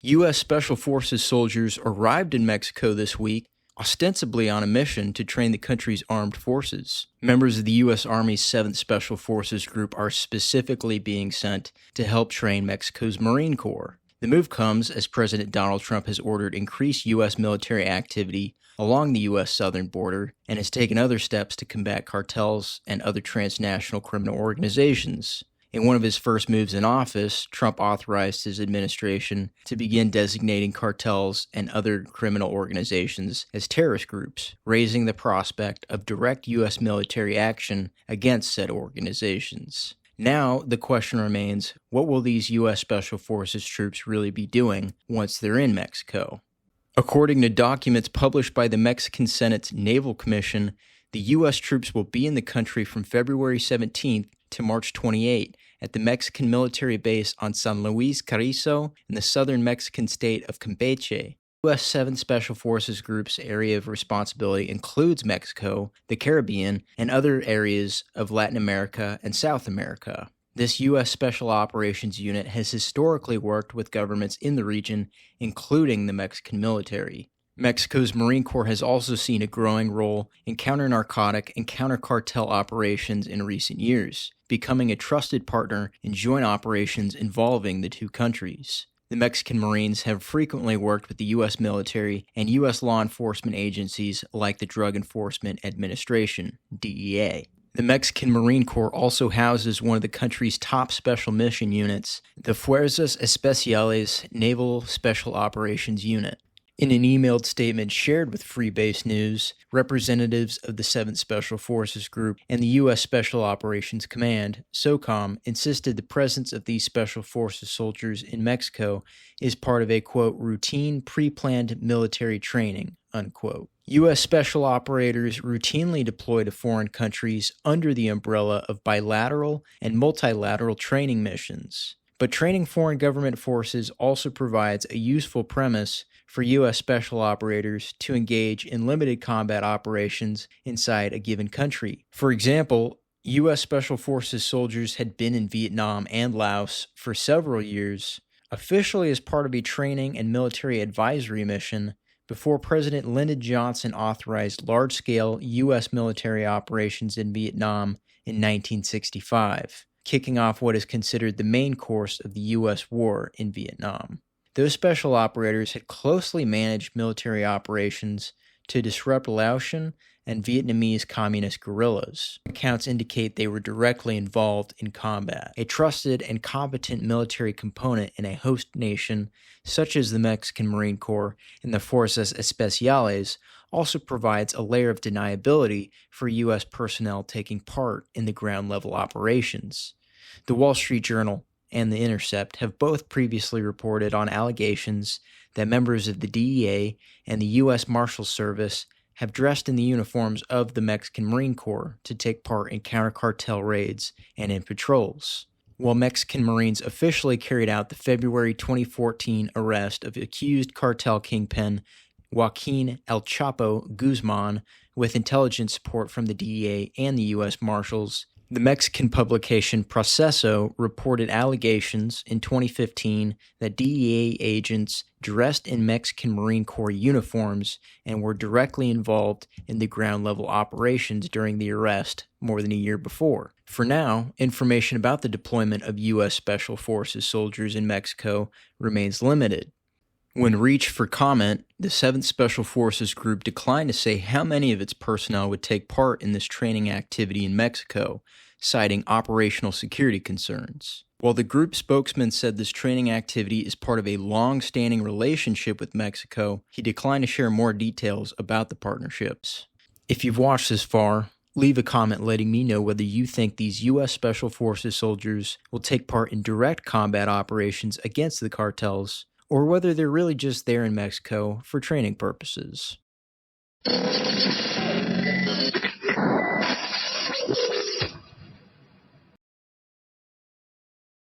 U.S. Special Forces soldiers arrived in Mexico this week, ostensibly on a mission to train the country's armed forces. Members of the U.S. Army's 7th Special Forces Group are specifically being sent to help train Mexico's Marine Corps. The move comes as President Donald Trump has ordered increased U.S. military activity along the U.S. southern border and has taken other steps to combat cartels and other transnational criminal organizations. In one of his first moves in office, Trump authorized his administration to begin designating cartels and other criminal organizations as terrorist groups, raising the prospect of direct U.S. military action against said organizations. Now, the question remains, what will these U.S. Special Forces troops really be doing once they're in Mexico? According to documents published by the Mexican Senate's Naval Commission, the U.S. troops will be in the country from February 17th to March 28 at the Mexican military base on San Luis Carrizo in the southern Mexican state of Campeche. U.S. 7th Special Forces Group's area of responsibility includes Mexico, the Caribbean, and other areas of Latin America and South America. This U.S. Special Operations Unit has historically worked with governments in the region, including the Mexican military. Mexico's Marine Corps has also seen a growing role in counter-narcotic and counter-cartel operations in recent years, becoming a trusted partner in joint operations involving the two countries. The Mexican Marines have frequently worked with the U.S. military and U.S. law enforcement agencies like the Drug Enforcement Administration, DEA. The Mexican Marine Corps also houses one of the country's top special mission units, the Fuerzas Especiales Naval Special Operations Unit. In an emailed statement shared with Freebase News, representatives of the 7th Special Forces Group and the U.S. Special Operations Command, SOCOM, insisted the presence of these Special Forces soldiers in Mexico is part of a, quote, routine pre-planned military training, unquote. U.S. special operators routinely deploy to foreign countries under the umbrella of bilateral and multilateral training missions. But training foreign government forces also provides a useful premise for U.S. special operators to engage in limited combat operations inside a given country. For example, U.S. Special Forces soldiers had been in Vietnam and Laos for several years, officially as part of a training and military advisory mission, before President Lyndon Johnson authorized large-scale U.S. military operations in Vietnam in 1965, kicking off what is considered the main course of the U.S. war in Vietnam. Those special operators had closely managed military operations to disrupt Laotian and Vietnamese communist guerrillas. Accounts indicate they were directly involved in combat. A trusted and competent military component in a host nation, such as the Mexican Marine Corps and the Fuerzas Especiales, also provides a layer of deniability for U.S. personnel taking part in the ground-level operations. The Wall Street Journal and The Intercept have both previously reported on allegations that members of the DEA and the U.S. Marshal Service have dressed in the uniforms of the Mexican Marine Corps to take part in counter-cartel raids and in patrols. While Mexican Marines officially carried out the February 2014 arrest of accused cartel kingpin Joaquin El Chapo Guzman with intelligence support from the DEA and the U.S. Marshals, the Mexican publication Proceso reported allegations in 2015 that DEA agents dressed in Mexican Marine Corps uniforms and were directly involved in the ground-level operations during the arrest more than a year before. For now, information about the deployment of U.S. Special Forces soldiers in Mexico remains limited. When reached for comment, the 7th Special Forces Group declined to say how many of its personnel would take part in this training activity in Mexico, citing operational security concerns. While the group spokesman said this training activity is part of a long-standing relationship with Mexico, he declined to share more details about the partnerships. If you've watched this far, leave a comment letting me know whether you think these U.S. Special Forces soldiers will take part in direct combat operations against the cartels, or whether they're really just there in Mexico for training purposes.